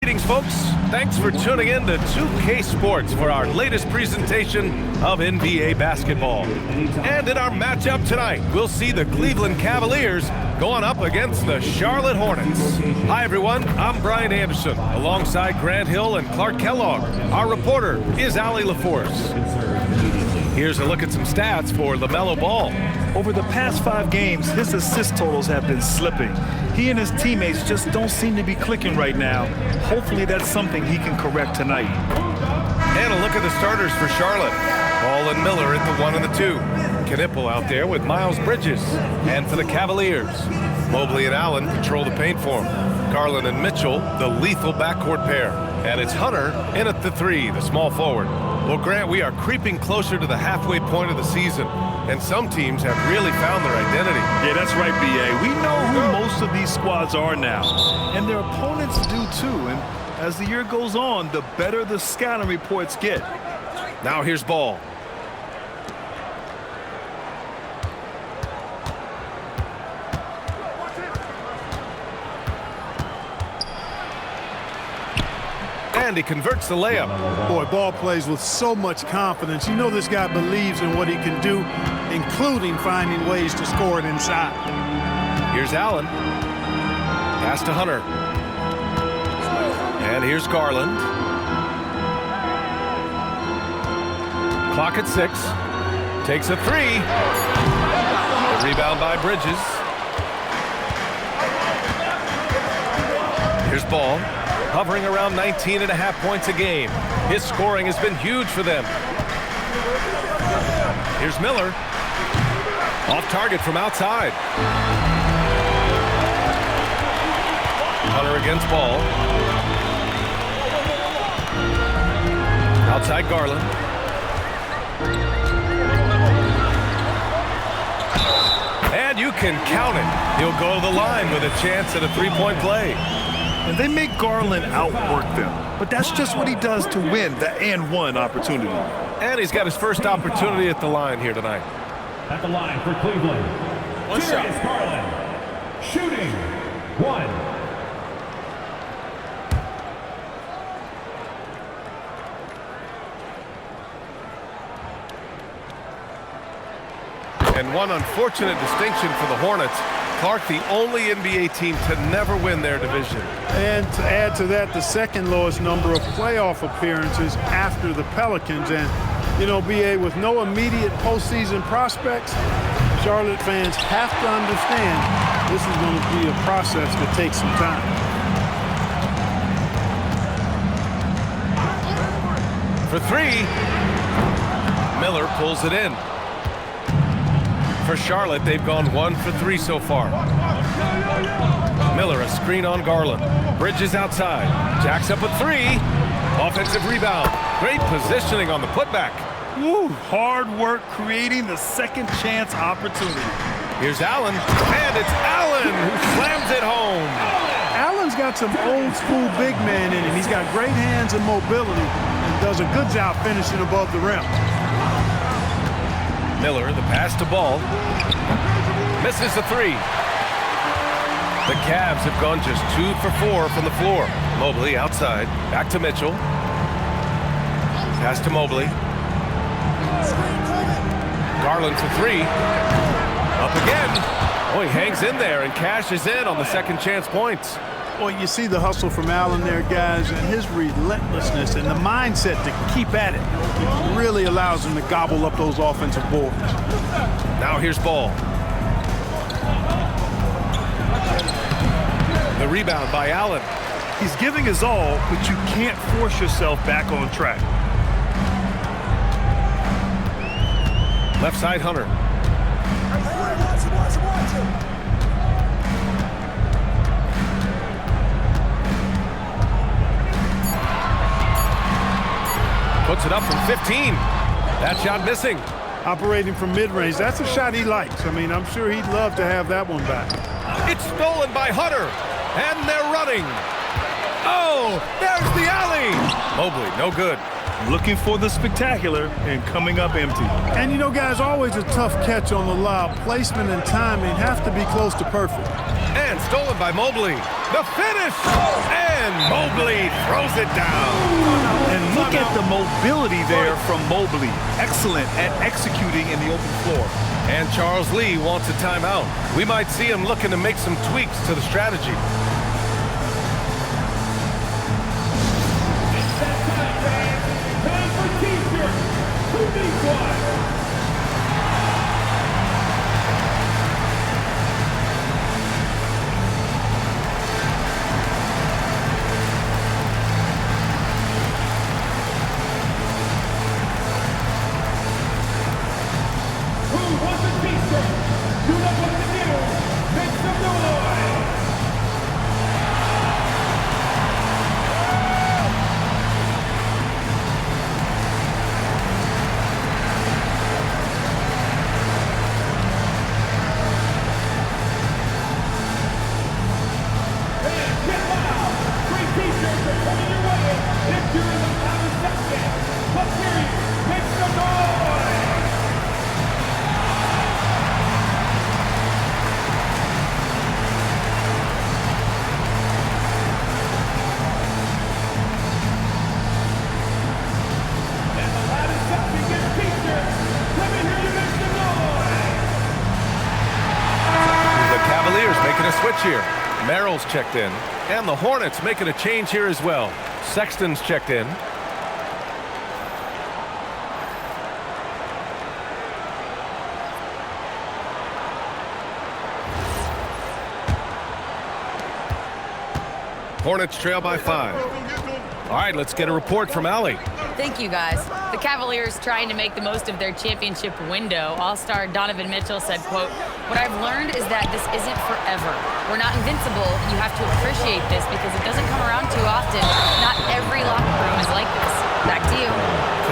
Greetings, folks. Thanks for tuning in to 2K Sports for our latest presentation of NBA basketball. And in our matchup tonight, we'll see the Cleveland Cavaliers going up against the Charlotte Hornets. Hi, everyone. I'm Brian Anderson, alongside Grant Hill and Clark Kellogg. Our reporter is Allie LaForce. Here's a look at some stats for LaMelo Ball. Over the past 5 games, his assist totals have been slipping. He and his teammates just don't seem to be clicking right now. Hopefully that's something he can correct tonight. And a look at the starters for Charlotte. Ball and Miller at the 1 and the 2. Knipple out there with Miles Bridges. And for the Cavaliers, Mobley and Allen control the paint for him. Garland and Mitchell, the lethal backcourt pair. And it's Hunter in at the 3, the small forward. Well, Grant, we are creeping closer to the halfway point of the season, and some teams have really found their identity. Yeah, that's right, B.A. We know who most of these squads are now, and their opponents do too. And as the year goes on, the better the scouting reports get. Now here's Ball. And he converts the layup. Boy, Ball plays with so much confidence. You know this guy believes in what he can do, including finding ways to score it inside. Here's Allen. Pass to Hunter. And here's Garland. Clock at 6. Takes a 3. The rebound by Bridges. Here's Ball. Hovering around 19.5 points a game. His scoring has been huge for them. Here's Miller. Off target from outside. Hunter against Ball. Outside Garland. And you can count it. He'll go to the line with a chance at a 3-point play. And they make Garland outwork them. But that's just what he does to win the and-one opportunity. And he's got his first opportunity at the line here tonight. At the line for Cleveland, One shot. Garland, shooting 1. And one unfortunate distinction for the Hornets. Clark, the only NBA team to never win their division. And to add to that, the second lowest number of playoff appearances after the Pelicans. And, you know, B.A., with no immediate postseason prospects, Charlotte fans have to understand this is going to be a process that takes some time. For 3, Miller pulls it in. For Charlotte, they've gone 1 for 3 so far. Miller, a screen on Garland. Bridges outside. Jacks up a 3. Offensive rebound. Great positioning on the putback. Woo, hard work creating the second chance opportunity. Here's Allen, and it's Allen who slams it home. Allen's got some old school big man in him. He's got great hands and mobility and does a good job finishing above the rim. Miller, the pass to Ball. Misses the 3. The Cavs have gone just 2 for 4 from the floor. Mobley outside. Back to Mitchell. Pass to Mobley. Garland for 3. Up again. Oh, he hangs in there and cashes in on the second chance points. Well, you see the hustle from Allen there, guys, and his relentlessness and the mindset to keep at it. It really allows him to gobble up those offensive boards. Now here's Ball. The rebound by Allen. He's giving his all, but you can't force yourself back on track. Left side, Hunter. Puts it up from 15. That shot missing. Operating from mid-range, that's a shot he likes. I mean, I'm sure he'd love to have that one back. It's stolen by Hunter, and they're running. Oh, there's the alley. Mobley, no good. Looking for the spectacular and coming up empty. And you know, guys, always a tough catch on the lob. Placement and timing have to be close to perfect. And stolen by Mobley. The finish! And Mobley throws it down. And look at the mobility there from Mobley. Excellent at executing in the open floor. And Charles Lee wants a timeout. We might see him looking to make some tweaks to the strategy. Time for T-shirts. Who needs one? Making a switch here. Merrill's checked in. And the Hornets making a change here as well. Sexton's checked in. Hornets trail by 5. All right, let's get a report from Allie. Thank you, guys. The Cavaliers trying to make the most of their championship window. All-star Donovan Mitchell said, quote, "What I've learned is that this isn't forever. We're not invincible. You have to appreciate this because it doesn't come around too often. Not every locker room is like this." Back to you.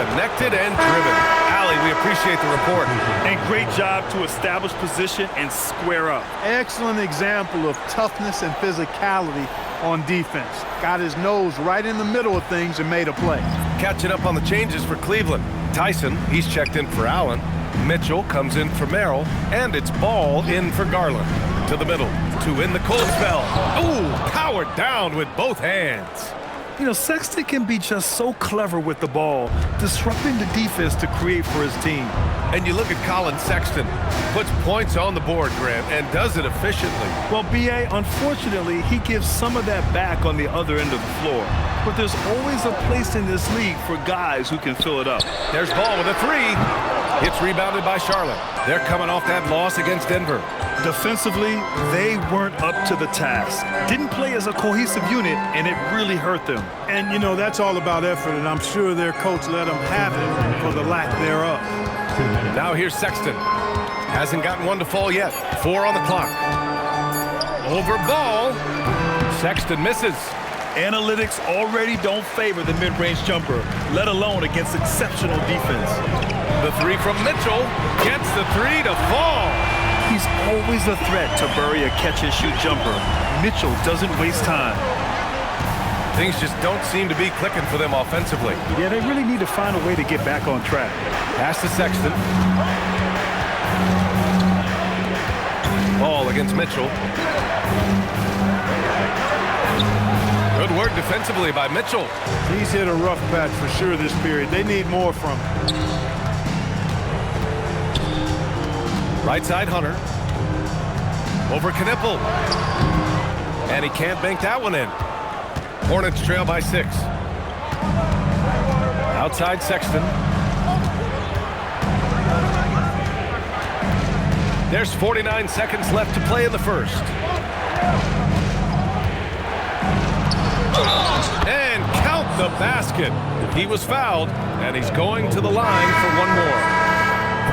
Connected and driven. Allie, we appreciate the report. And great job to establish position and square up. Excellent example of toughness and physicality on defense. Got his nose right in the middle of things and made a play. Catching up on the changes for Cleveland. Tyson, he's checked in for Allen. Mitchell comes in for Merrill. And it's Ball in for Garland. To the middle. To in the cold spell. Ooh, powered down with both hands. You know, Sexton can be just so clever with the ball, disrupting the defense to create for his team. And you look at Colin Sexton. Puts points on the board, Grant, and does it efficiently. Well, B.A., unfortunately, he gives some of that back on the other end of the floor. But there's always a place in this league for guys who can fill it up. There's Ball with a 3. It's rebounded by Charlotte. They're coming off that loss against Denver. Defensively, they weren't up to the task. Didn't play as a cohesive unit, and it really hurt them. And, you know, that's all about effort, and I'm sure their coach let them have it for the lack thereof. Now here's Sexton. Hasn't gotten one to fall yet. 4 on the clock. Over Ball. Sexton misses. Analytics already don't favor the mid-range jumper, let alone against exceptional defense. The 3 from Mitchell gets the 3 to fall. He's always a threat to bury a catch-and-shoot jumper. Mitchell doesn't waste time. Things just don't seem to be clicking for them offensively. Yeah, they really need to find a way to get back on track. Pass to Sexton. Ball against Mitchell. Good work defensively by Mitchell. He's hit a rough patch for sure this period. They need more from him. Right side Hunter. Over Knipple. And he can't bank that one in. Hornets trail by 6. Outside Sexton. There's 49 seconds left to play in the first. And count the basket. He was fouled, and he's going to the line for one more.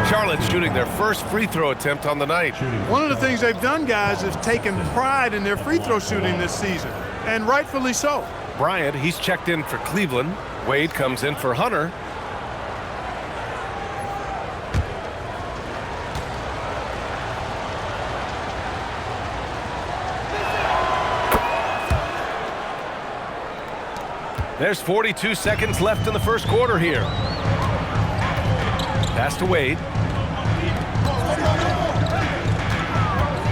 Charlotte shooting their first free throw attempt on the night. One of the things they've done, guys, is taken pride in their free throw shooting this season, and rightfully so. Bryant, he's checked in for Cleveland. Wade comes in for Hunter. There's 42 seconds left in the first quarter here. Pass to Wade.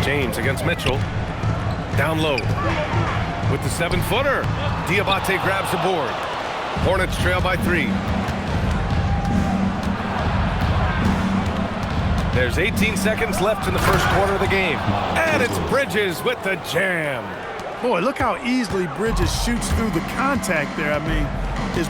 James against Mitchell. Down low. with the 7-footer. Diabate grabs the board. Hornets trail by 3. There's 18 seconds left in the first quarter of the game. And it's Bridges with the jam. Boy, look how easily Bridges shoots through the contact there. I mean, his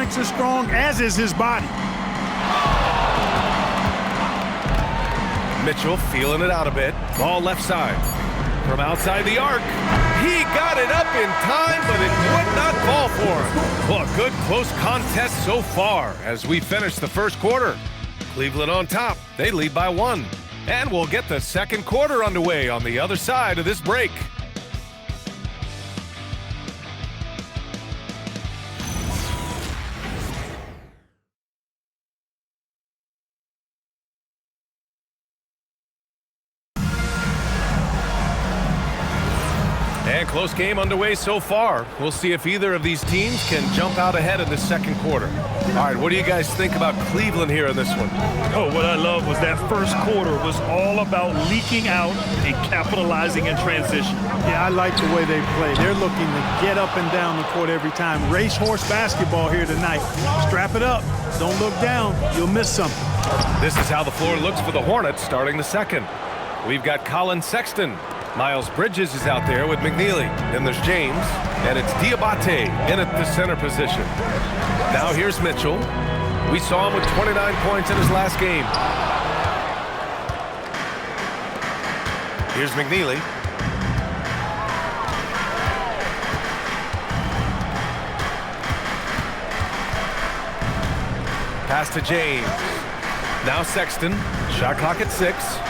mechanics are strong, as is his body. Mitchell feeling it out a bit. Ball left side. From outside the arc. He got it up in time, but it would not fall for him. Well, a good close contest so far as we finish the first quarter. Cleveland on top. They lead by 1. And we'll get the second quarter underway on the other side of this break. And close game underway so far. We'll see if either of these teams can jump out ahead in the second quarter. All right, what do you guys think about Cleveland here in this one? Oh, what I love was that first quarter was all about leaking out and capitalizing in transition. Yeah, I like the way they play. They're looking to get up and down the court every time. Racehorse basketball here tonight. Strap it up. Don't look down. You'll miss something. This is how the floor looks for the Hornets starting the second. We've got Colin Sexton. Miles Bridges is out there with McNeely. Then there's James, and it's Diabate in at the center position. Now here's Mitchell. We saw him with 29 points in his last game. Here's McNeely. Pass to James. Now Sexton. Shot clock at 6.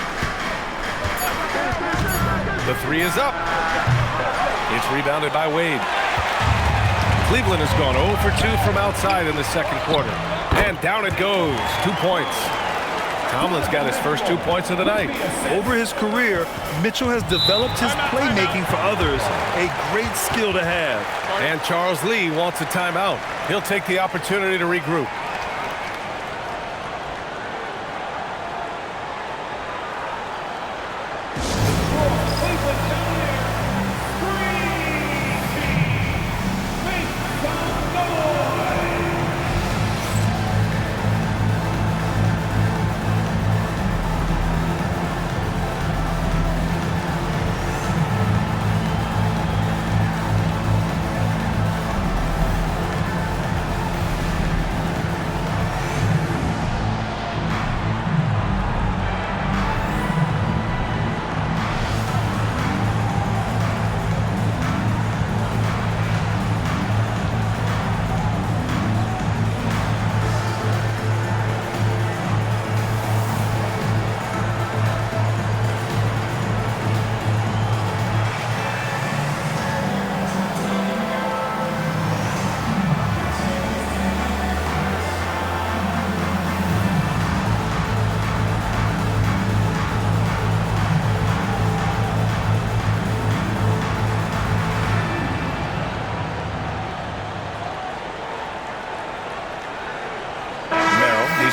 The 3 is up. It's rebounded by Wade. Cleveland has gone 0 for 2 from outside in the second quarter. And down it goes. 2 points. Tomlin's got his first 2 points of the night. Over his career, Mitchell has developed his playmaking for others, a great skill to have. And Charles Lee wants a timeout. He'll take the opportunity to regroup.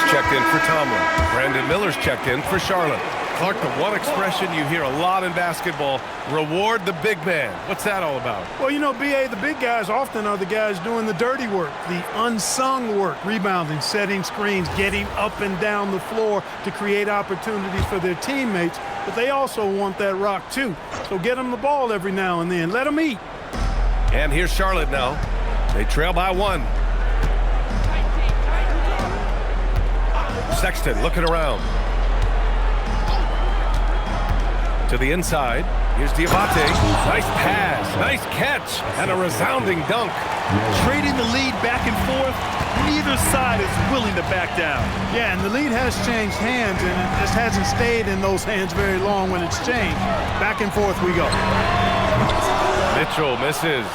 Checked in for Tomlin. Brandon Miller's checked in for Charlotte. Clark, the one expression you hear a lot in basketball, reward the big man. What's that all about? Well, you know, B.A., the big guys often are the guys doing the dirty work, the unsung work, rebounding, setting screens, getting up and down the floor to create opportunities for their teammates. But they also want that rock, too. So get them the ball every now and then. Let them eat. And here's Charlotte now. They trail by 1. Sexton looking around. To the inside. Here's Diabate. Nice pass. Nice catch. And a resounding dunk. Trading the lead back and forth. Neither side is willing to back down. Yeah, and the lead has changed hands, and it just hasn't stayed in those hands very long when it's changed. Back and forth we go. Mitchell misses.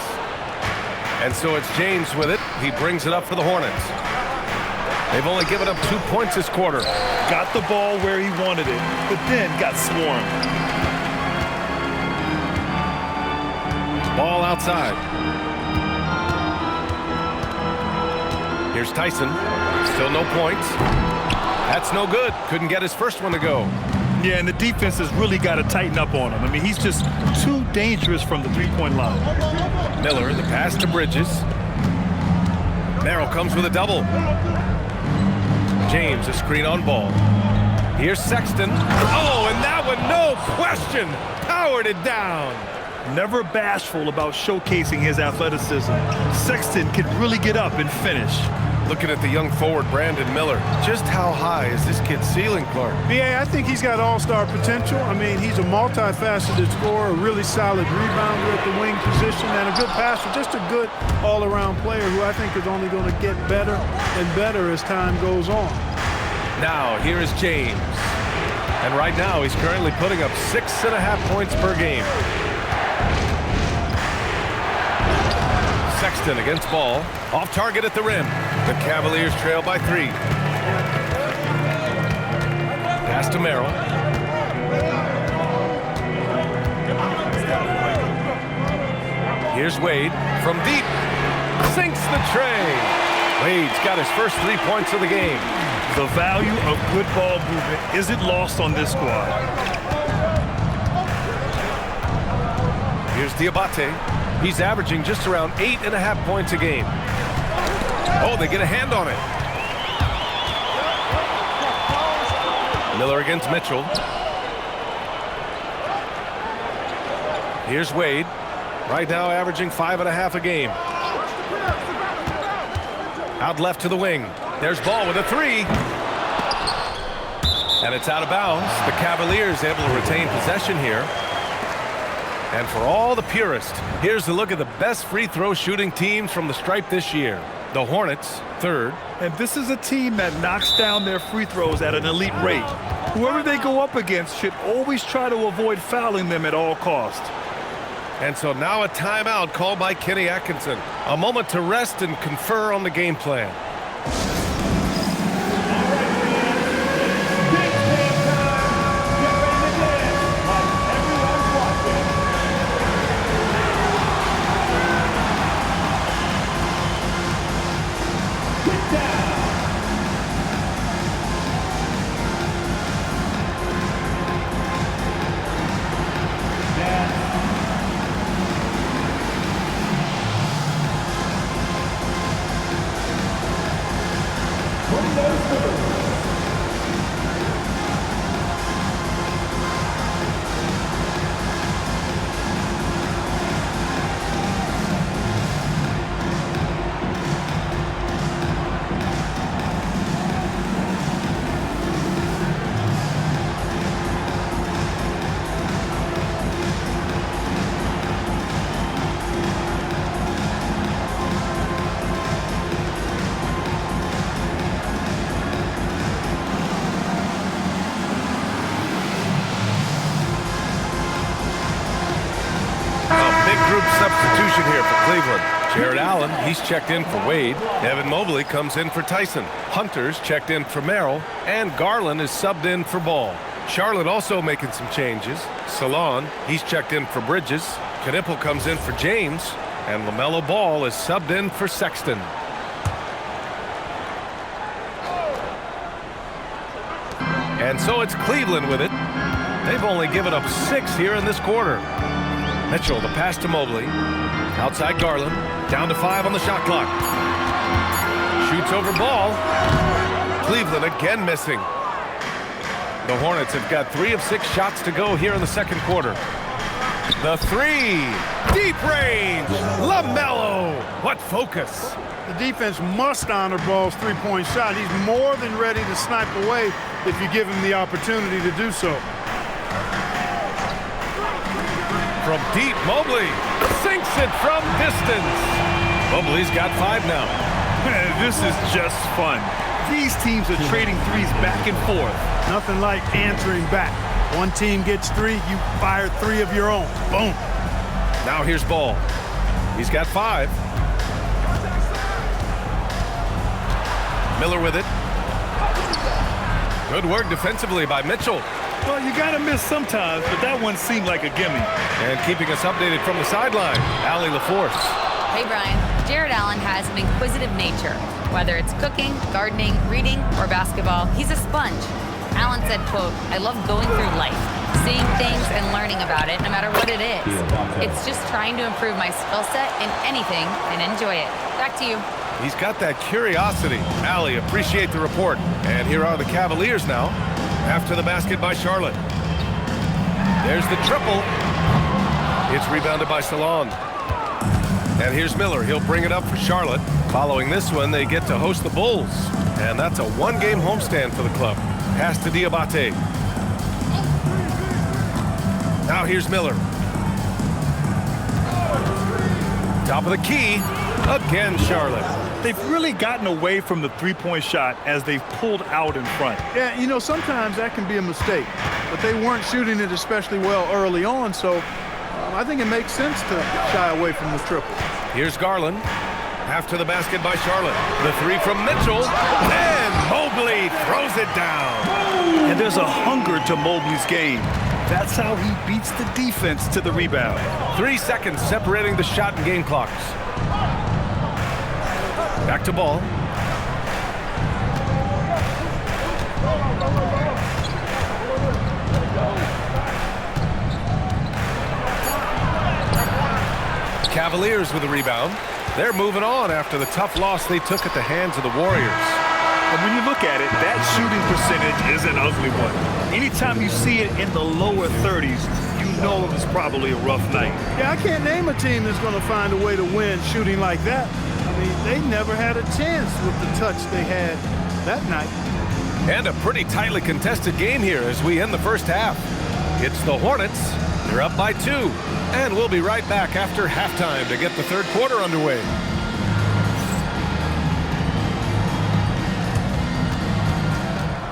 And so it's James with it. He brings it up for the Hornets. They've only given up 2 points this quarter. Got the ball where he wanted it, but then got swarmed. Ball outside. Here's Tyson. Still no points. That's no good. Couldn't get his first one to go. Yeah, and the defense has really got to tighten up on him. I mean, he's just too dangerous from the three-point line. Miller, the pass to Bridges. Merrill comes with a double. James, a screen on ball. Here's Sexton. Oh, and that one, no question, powered it down. Never bashful about showcasing his athleticism. Sexton can really get up and finish. Looking at the young forward, Brandon Miller. Just how high is this kid's ceiling, Clark? BA, I think he's got all-star potential. I mean, he's a multifaceted scorer, a really solid rebounder at the wing position, and a good passer, just a good all-around player who I think is only going to get better and better as time goes on. Now, here is James. And right now, he's currently putting up 6.5 points per game. Sexton against ball. Off target at the rim. The Cavaliers trail by 3. Pass to Merrill. Here's Wade from deep. Sinks the tray. Wade's got his first 3 points of the game. The value of good ball movement isn't lost on this squad. Here's Diabate. He's averaging just around 8.5 points a game. Oh, they get a hand on it. Miller against Mitchell. Here's Wade. Right now averaging 5.5 a game. Out left to the wing. There's Ball with a 3. And it's out of bounds. The Cavaliers able to retain possession here. And for all the purists, here's a look at the best free throw shooting teams from the stripe this year. The Hornets, 3rd. And this is a team that knocks down their free throws at an elite rate. Whoever they go up against should always try to avoid fouling them at all costs. And so now a timeout called by Kenny Atkinson. A moment to rest and confer on the game plan. Substitution here for Cleveland. Jared Allen, he's checked in for Wade. Evan Mobley comes in for Tyson. Hunter's checked in for Merrill. And Garland is subbed in for Ball. Charlotte also making some changes. Salon, he's checked in for Bridges. Knipple comes in for James. And LaMelo Ball is subbed in for Sexton. And so it's Cleveland with it. They've only given up 6 here in this quarter. Mitchell, the pass to Mobley. Outside Garland. Down to 5 on the shot clock. Shoots over Ball. Cleveland again missing. The Hornets have got 3 of 6 shots to go here in the second quarter. The 3. Deep range. LaMelo. What focus. The defense must honor Ball's three-point shot. He's more than ready to snipe away if you give him the opportunity to do so. From deep, Mobley sinks it from distance. Mobley's got 5 now. This is just fun. These teams are trading threes back and forth. Nothing like answering back. One team gets 3, you fire 3 of your own. Boom. Now here's Ball. He's got 5. Miller with it. Good work defensively by Mitchell. Well, you got to miss sometimes, but that one seemed like a gimme. And keeping us updated from the sideline, Allie LaForce. Hey, Brian. Jared Allen has an inquisitive nature. Whether it's cooking, gardening, reading, or basketball, he's a sponge. Allen said, quote, "I love going through life, seeing things and learning about it, no matter what it is. It's just trying to improve my skill set in anything and enjoy it." Back to you. He's got that curiosity. Allie, appreciate the report. And here are the Cavaliers now. After the basket by Charlotte. There's the triple. It's rebounded by Salon. And here's Miller. He'll bring it up for Charlotte. Following this one, they get to host the Bulls. And that's a one-game homestand for the club. Pass to Diabate. Now here's Miller. Top of the key. Again, Charlotte. They've really gotten away from the three-point shot as they've pulled out in front. Yeah, you know, sometimes that can be a mistake. But they weren't shooting it especially well early on, so I think it makes sense to shy away from the triple. Here's Garland. After the basket by Charlotte. The three from Mitchell. And Mobley throws it down. And there's a hunger to Mobley's game. That's how he beats the defense to the rebound. 3 seconds separating the shot and game clocks. Back to Ball. Cavaliers with a rebound. They're moving on after the tough loss they took at the hands of the Warriors. And when you look at it, that shooting percentage is an ugly one. Anytime you see it in the lower 30s, you know it was probably a rough night. Yeah, I can't name a team that's going to find a way to win shooting like that. I mean, they never had a chance with the touch they had that night. And a pretty tightly contested game here as we end the first half. It's the Hornets. They're up by 2. And we'll be right back after halftime to get the third quarter underway.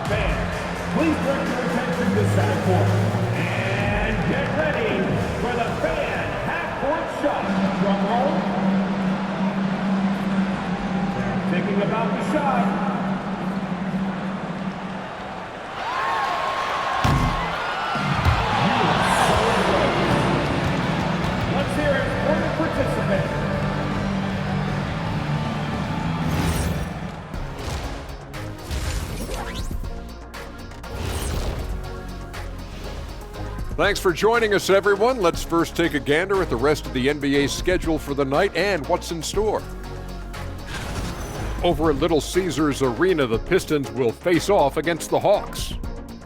Fans, please direct your attention to center court. And get ready for the fan half-court shot. Drum roll. Thinking about the shot. Let's hear it for the participant. Thanks for joining us, everyone. Let's first take a gander at the rest of the NBA schedule for the night and what's in store. Over at Little Caesars Arena, the Pistons will face off against the Hawks.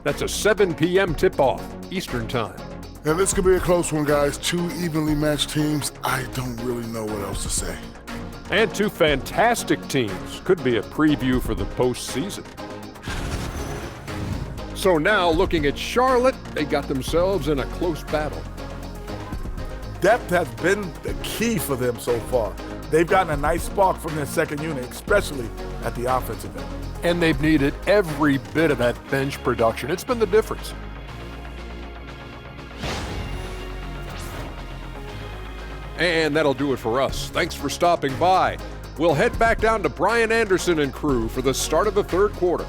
That's a 7 p.m. tip-off, Eastern Time. And this could be a close one, guys. 2 evenly matched teams. I don't really know what else to say. And 2 fantastic teams. Could be a preview for the postseason. So now, looking at Charlotte, they got themselves in a close battle. Depth has been the key for them so far. They've gotten a nice spark from their second unit, especially at the offensive end. And they've needed every bit of that bench production. It's been the difference. And that'll do it for us. Thanks for stopping by. We'll head back down to Brian Anderson and crew for the start of the third quarter.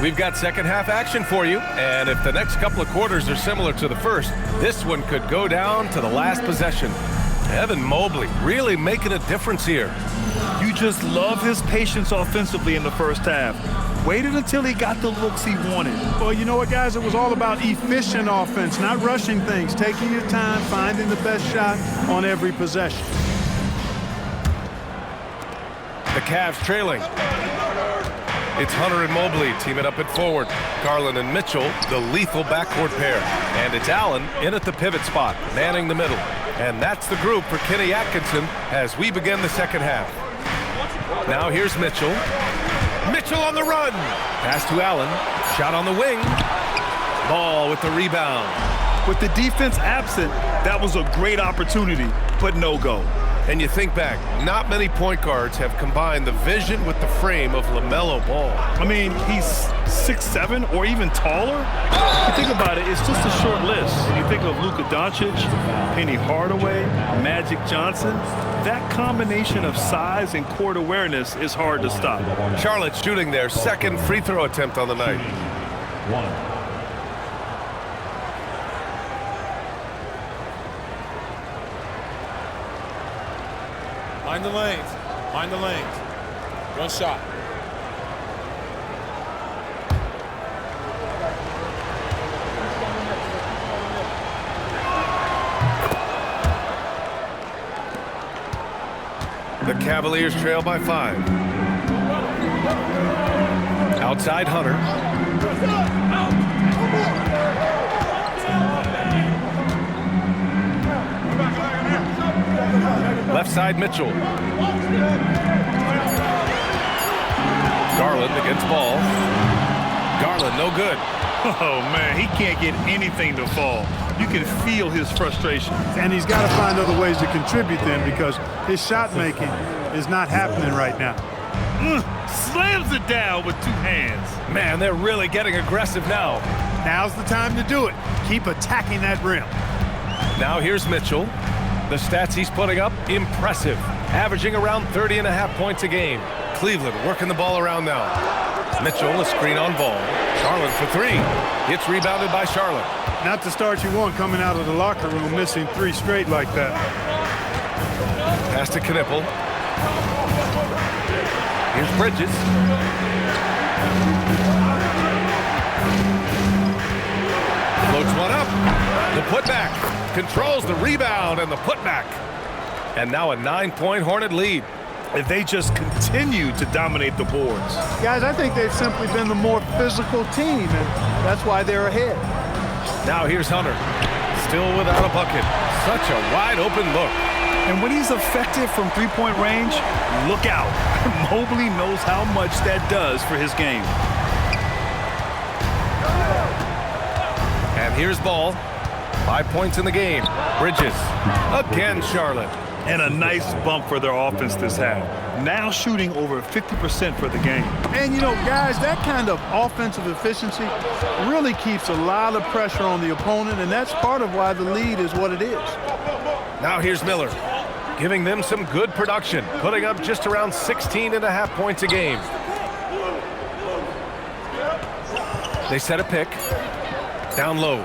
We've got second half action for you, and if the next couple of quarters are similar to the first, this one could go down to the last possession. Evan Mobley really making a difference here. You just love his patience offensively in the first half. Waited until he got the looks he wanted. Well, you know what, guys? It was all about efficient offense, not rushing things, taking your time, finding the best shot on every possession. The Cavs trailing. It's Hunter and Mobley teaming up at forward. Garland and Mitchell, the lethal backcourt pair. And it's Allen in at the pivot spot, manning the middle. And that's the group for Kenny Atkinson as we begin the second half. Now here's Mitchell. Mitchell on the run. Pass to Allen. Shot on the wing. Ball with the rebound. With the defense absent, that was a great opportunity, but no go. And you think back, not many point guards have combined the vision with the frame of LaMelo Ball. I mean, he's 6'7" or even taller. You think about it, it's just a short list. You think of Luka Doncic, Penny Hardaway, Magic Johnson. That combination of size and court awareness is hard to stop. Charlotte shooting their second free throw attempt on the night. Mind the lanes. Mind the lanes. One shot. The Cavaliers trail by 5. Outside Hunter. Left side Mitchell. Garland against ball. Garland no good. Oh, man, he can't get anything to fall. You can feel his frustration. And he's got to find other ways to contribute then, because his shot making is not happening right now. Slams it down with 2 hands. Man, they're really getting aggressive now. Now's the time to do it. Keep attacking that rim. Now here's Mitchell. The stats he's putting up, impressive. Averaging around 30.5 points a game. Cleveland working the ball around now. Mitchell, a screen on ball. Charlotte for 3. It's rebounded by Charlotte. Not the start you want coming out of the locker room, missing 3 straight like that. Pass to Knippel. Here's Bridges. Floats one up. The putback. Controls the rebound and the putback. And now a 9-point Hornet lead. If they just continue to dominate the boards. Guys, I think they've simply been the more physical team, and that's why they're ahead. Now here's Hunter. Still without a bucket. Such a wide open look. And when he's effective from 3-point range, look out. Mobley knows how much that does for his game. And here's Ball. 5 points in the game. Bridges. Again, Charlotte. And a nice bump for their offense this half. Now shooting over 50% for the game. And, you know, guys, that kind of offensive efficiency really keeps a lot of pressure on the opponent, and that's part of why the lead is what it is. Now here's Miller, giving them some good production, putting up just around 16.5 points a game. They set a pick. Down low.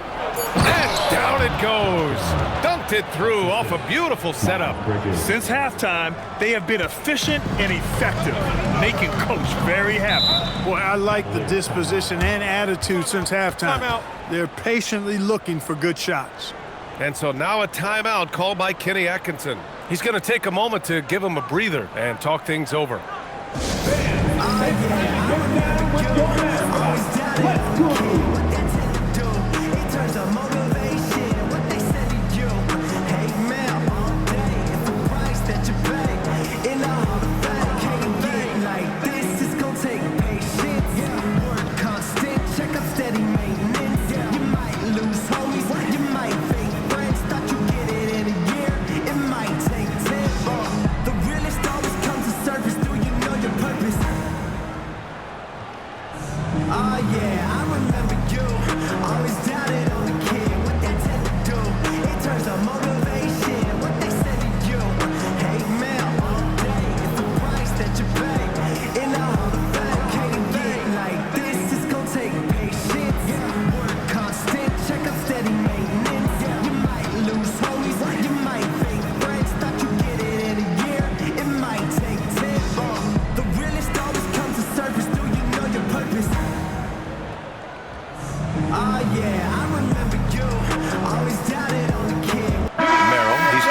And down it goes. Dunked it through off a beautiful setup. Since halftime, they have been efficient and effective, making Coach very happy. Boy, I like the disposition and attitude since halftime. Timeout. They're patiently looking for good shots. And so now a timeout called by Kenny Atkinson. He's going to take a moment to give him a breather and talk things over.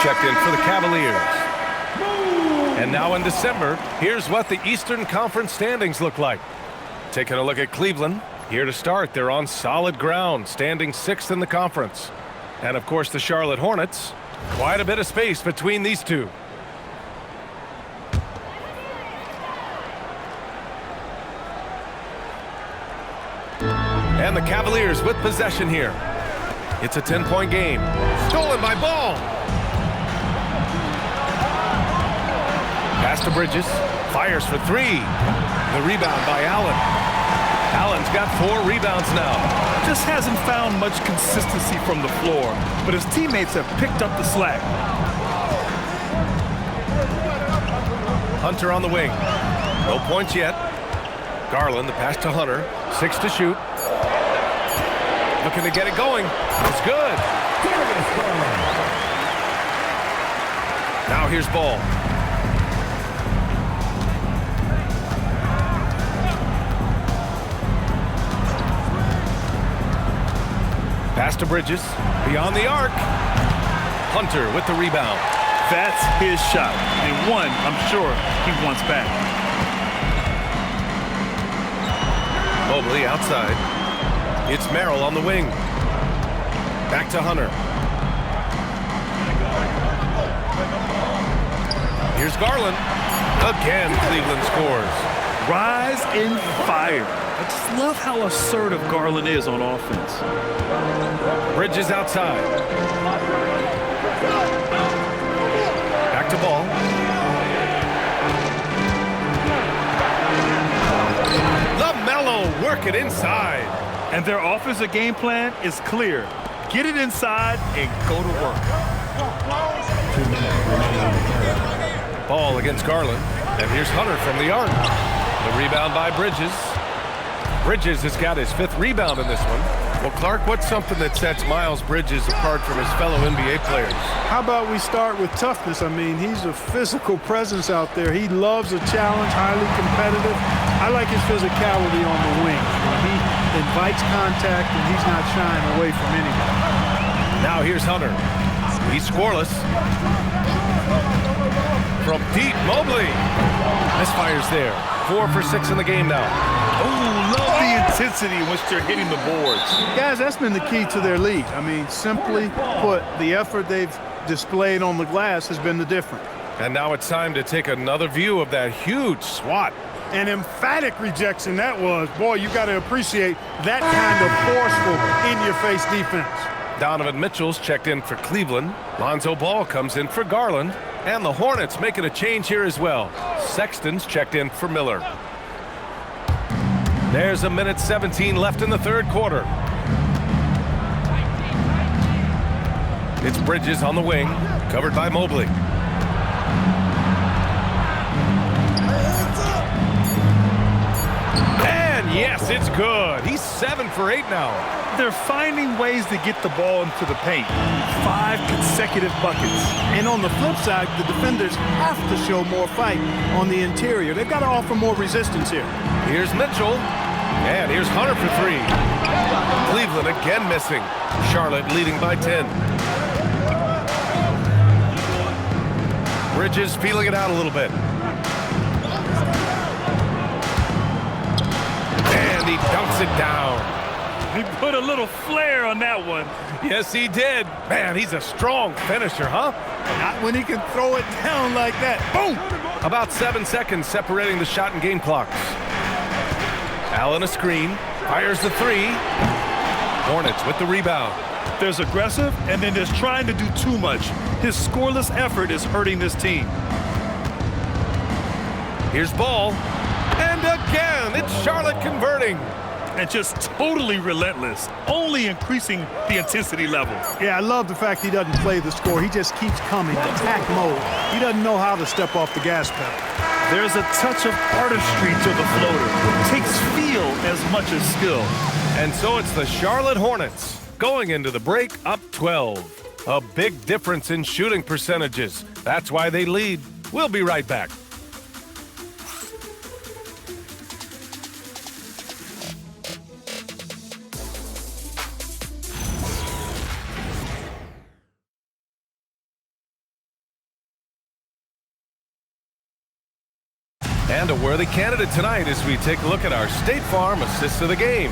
Checked in for the Cavaliers. And now in December, here's what the Eastern Conference standings look like. Taking a look at Cleveland. Here to start, they're on solid ground, standing 6th in the conference. And of course, the Charlotte Hornets. Quite a bit of space between these two. And the Cavaliers with possession here. It's a 10-point game. Stolen by Ball. Pass to Bridges. Fires for 3. The rebound by Allen. Allen's got 4 rebounds now. Just hasn't found much consistency from the floor, but his teammates have picked up the slack. Hunter on the wing. No points yet. Garland, the pass to Hunter. 6 to shoot. Looking to get it going. It's good. Now here's Ball. Pass to Bridges. Beyond the arc. Hunter with the rebound. That's his shot, and one I'm sure he wants back. Mobley outside. It's Merrill on the wing. Back to Hunter. Here's Garland. Again, Cleveland scores. Rise and fire. I just love how assertive Garland is on offense. Bridges outside. Back to Ball. LaMelo work it inside. And their offensive game plan is clear. Get it inside and go to work. Ball against Garland. And here's Hunter from the arc. The rebound by Bridges. Bridges has got his 5th rebound in this one. Well, Clark, what's something that sets Miles Bridges apart from his fellow NBA players? How about we start with toughness? I mean, he's a physical presence out there. He loves a challenge, highly competitive. I like his physicality on the wing. He invites contact, and he's not shying away from anybody. Now here's Hunter. He's scoreless. From deep, Mobley. Misfires there. 4 for 6 in the game now. Oh, love the intensity in which they're hitting the boards. Guys, that's been the key to their lead. I mean, simply put, the effort they've displayed on the glass has been the difference. And now it's time to take another view of that huge swat. An emphatic rejection that was. Boy, you got to appreciate that kind of forceful, in-your-face defense. Donovan Mitchell's checked in for Cleveland. Lonzo Ball comes in for Garland. And the Hornets making a change here as well. Sexton's checked in for Miller. There's 1:17 left in the 3rd quarter. It's Bridges on the wing, covered by Mobley. And yes, it's good. He's 7 for 8 now. They're finding ways to get the ball into the paint. 5 consecutive buckets. And on the flip side, the defenders have to show more fight on the interior. They've got to offer more resistance here. Here's Mitchell. And here's Hunter for 3. Cleveland again missing. Charlotte leading by 10. Bridges feeling it out a little bit. And he dunks it down. He put a little flair on that one. Yes, he did. Man, he's a strong finisher, huh? Not when he can throw it down like that. Boom! About 7 seconds separating the shot and game clocks. Allen a screen. Fires the 3. Hornets with the rebound. There's aggressive, and then there's trying to do too much. His scoreless effort is hurting this team. Here's Ball. And again, it's Charlotte converting. And just totally relentless, only increasing the intensity level. Yeah, I love the fact he doesn't play the score. He just keeps coming, attack mode. He doesn't know how to step off the gas pedal. There's a touch of artistry to the floater. It takes feel as much as skill. And so it's the Charlotte Hornets going into the break up 12. A big difference in shooting percentages. That's why they lead. We'll be right back. And a worthy candidate tonight as we take a look at our State Farm assist of the game.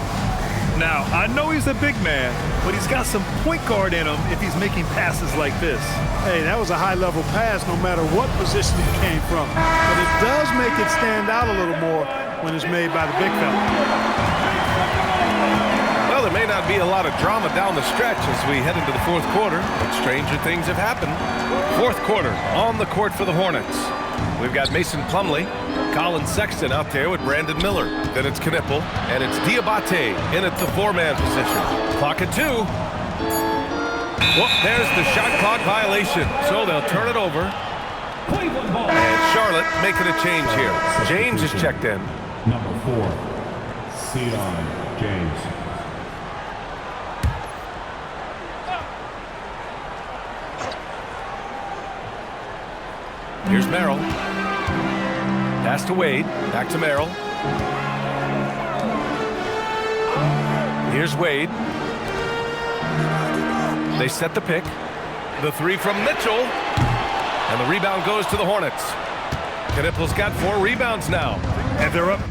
Now, I know he's a big man, but he's got some point guard in him if he's making passes like this. Hey, that was a high-level pass no matter what position it came from. But it does make it stand out a little more when it's made by the big fella. Well, there may not be a lot of drama down the stretch as we head into the 4th quarter, but stranger things have happened. 4th quarter on the court for the Hornets. We've got Mason Plumlee, Colin Sexton out there with Brandon Miller. Then it's Knipple, and it's Diabate in at the 4-man position. Clock at 2. Well, there's the shot clock violation, so they'll turn it over. And Charlotte making a change here. James is checked in. Number 4, Sion James. Here's Merrill. Pass to Wade. Back to Merrill. Here's Wade. They set the pick. The 3 from Mitchell. And the rebound goes to the Hornets. Knippel's got 4 rebounds now. And they're up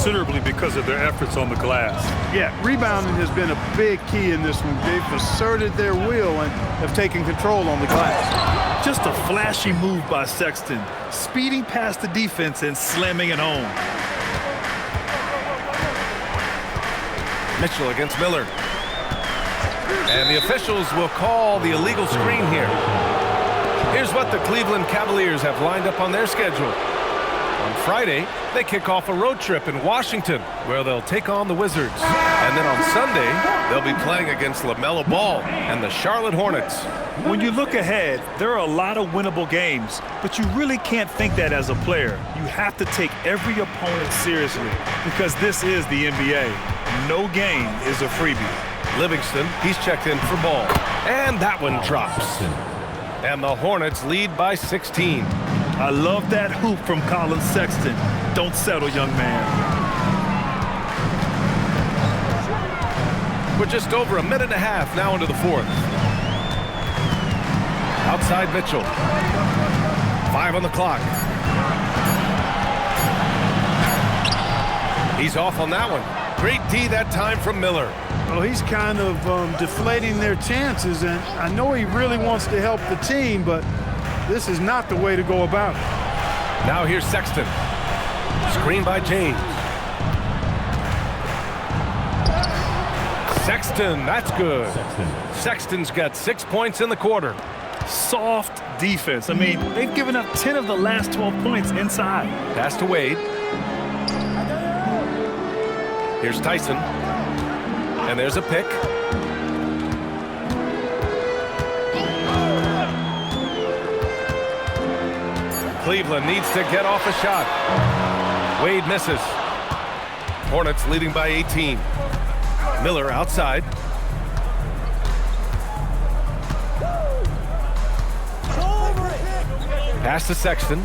considerably because of their efforts on the glass. Yeah, rebounding has been a big key in this one. They've asserted their will and have taken control on the glass. Just a flashy move by Sexton, speeding past the defense and slamming it home. Mitchell against Miller. And the officials will call the illegal screen here. Here's what the Cleveland Cavaliers have lined up on their schedule. On Friday, they kick off a road trip in Washington, where they'll take on the Wizards. And then on Sunday, they'll be playing against LaMelo Ball and the Charlotte Hornets. When you look ahead, there are a lot of winnable games, but you really can't think that as a player. You have to take every opponent seriously because this is the NBA. No game is a freebie. Livingston, he's checked in for Ball. And that one drops. And the Hornets lead by 16. I love that hoop from Colin Sexton. Don't settle, young man. We're just over a minute and a half now into the fourth. Outside Mitchell. 5 on the clock. He's off on that one. Great D that time from Miller. Well, he's kind of deflating their chances, and I know he really wants to help the team, but this is not the way to go about it. Now here's Sexton. Screen by James. Sexton, that's good. Sexton's got 6 points in the quarter. Soft defense. I mean, they've given up 10 of the last 12 points inside. Pass to Wade. Here's Tyson. And there's a pick. Cleveland needs to get off a shot. Wade misses. Hornets leading by 18. Miller outside. Pass to Sexton.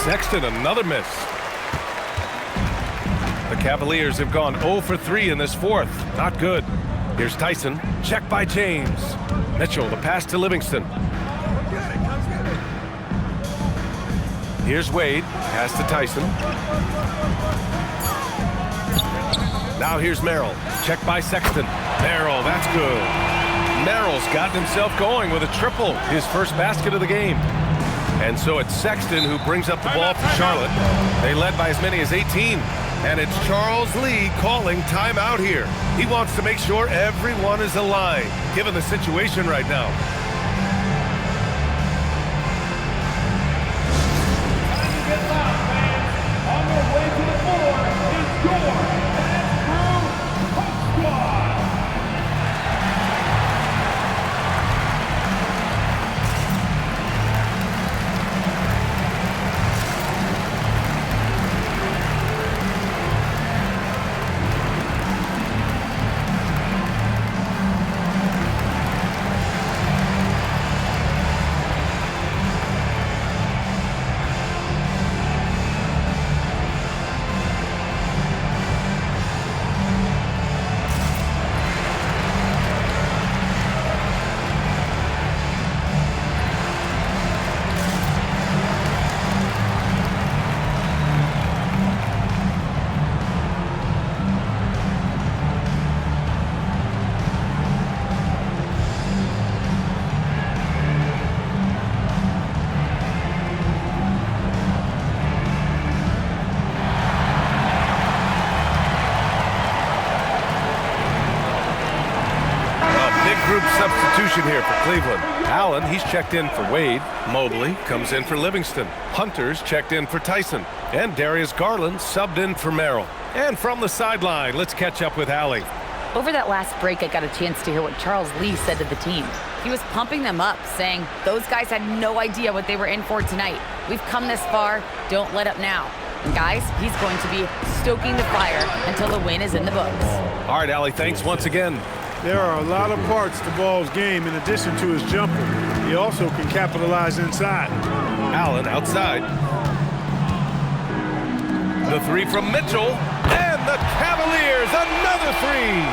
Sexton, another miss. The Cavaliers have gone 0 for 3 in this fourth. Not good. Here's Tyson. Check by James. Mitchell, the pass to Livingston. Here's Wade. Pass to Tyson. Now here's Merrill. Check by Sexton. Merrill, that's good. Merrill's gotten himself going with a triple. His first basket of the game. And so it's Sexton who brings up the ball for Charlotte. They led by as many as 18. And it's Charles Lee calling timeout here. He wants to make sure everyone is aligned, given the situation right now. On their way to the floor is your Hoop Squad. Group substitution here for Cleveland. Allen, he's checked in for Wade. Mobley comes in for Livingston. Hunter's checked in for Tyson. And Darius Garland subbed in for Merrill. And from the sideline, let's catch up with Allie. Over that last break, I got a chance to hear what Charles Lee said to the team. He was pumping them up, saying those guys had no idea what they were in for tonight. We've come this far. Don't let up now. And guys, he's going to be stoking the fire until the win is in the books. All right, Allie, thanks once again. There are a lot of parts to Ball's game in addition to his jumper. He also can capitalize inside. Allen outside. The three from Mitchell. And the Cavaliers, another three.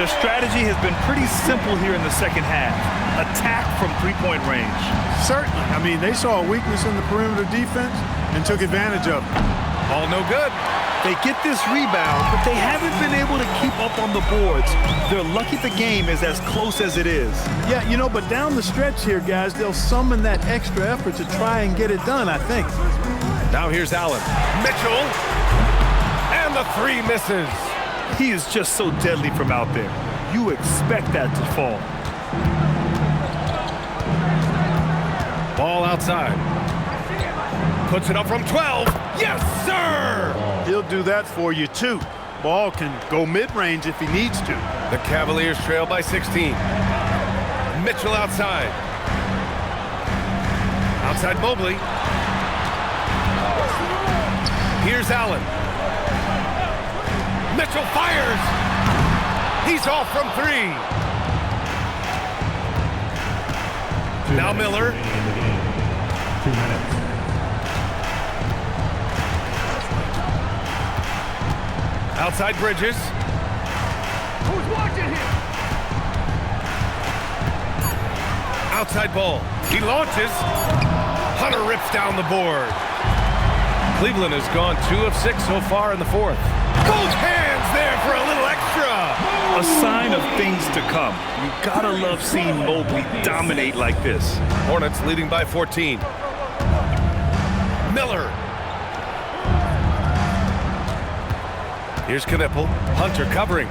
The strategy has been pretty simple here in the second half. attack from three-point range. Certainly. I mean, they saw a weakness in the perimeter defense and took advantage of it. All no good. They get this rebound, but they haven't been able to keep up on the boards. They're lucky the game is as close as it is. Yeah, you know, but down the stretch here, guys, they'll summon that extra effort to try and get it done, I think. Now here's Allen. Mitchell. And the three misses. He is just so deadly from out there. You expect that to fall. Ball outside. Puts it up from 12. Yes, sir! He'll do that for you, too. Ball can go mid-range if he needs to. The Cavaliers trail by 16. Mitchell outside. Outside Mobley. Here's Allen. Mitchell fires. He's off from three. Now Miller. 2 minutes. Outside Bridges. Who's watching here? Outside ball. He launches. Hunter rips down the board. Cleveland has gone 2 of 6 so far in the fourth. Both hands there for a little extra. A sign of things to come. You gotta love seeing Mobley dominate like this. Hornets leading by 14. Miller. Here's Knipple. Hunter covering.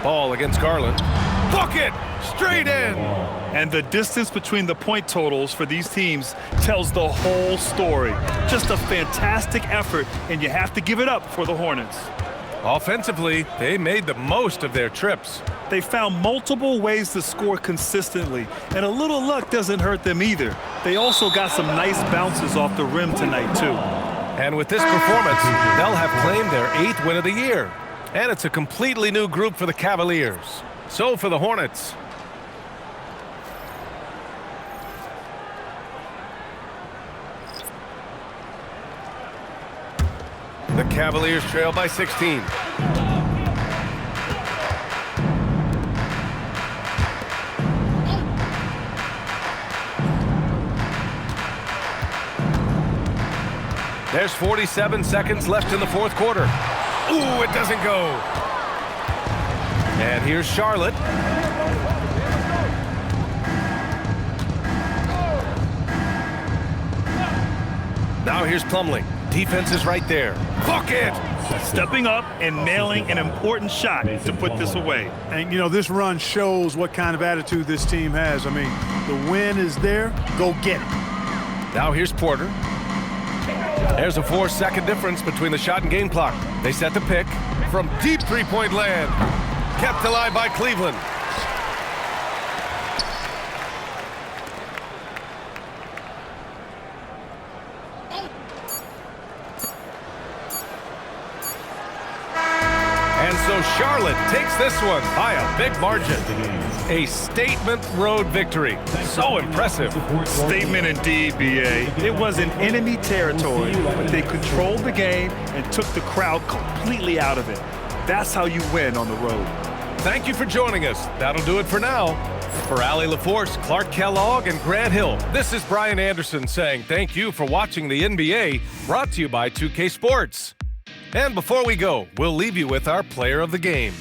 Ball against Garland. Bucket! Straight in! And the distance between the point totals for these teams tells the whole story. Just a fantastic effort, and you have to give it up for the Hornets. Offensively, they made the most of their trips. They found multiple ways to score consistently, and a little luck doesn't hurt them either. They also got some nice bounces off the rim tonight, too. And with this performance, they'll have claimed their 8th win of the year. And it's a completely new group for the Cavaliers. So for the Hornets, the Cavaliers trail by 16. There's 47 seconds left in the fourth quarter. Ooh, it doesn't go. And here's Charlotte. Now here's Plumlee. Defense is right there. Bucket! Stepping up and nailing an important shot to put this away. And, you know, this run shows what kind of attitude this team has. I mean, the win is there. Go get it. Now here's Porter. There's a 4-second difference between the shot and game clock. They set the pick from deep three-point land. Kept alive by Cleveland. And so Charlotte takes this one by a big margin. A statement road victory. So impressive. Statement indeed, B.A. It was in enemy territory, but they controlled the game and took the crowd completely out of it. That's how you win on the road. Thank you for joining us. That'll do it for now. For Allie LaForce, Clark Kellogg, and Grant Hill, this is Brian Anderson saying thank you for watching the NBA, brought to you by 2K Sports. And before we go, we'll leave you with our player of the game.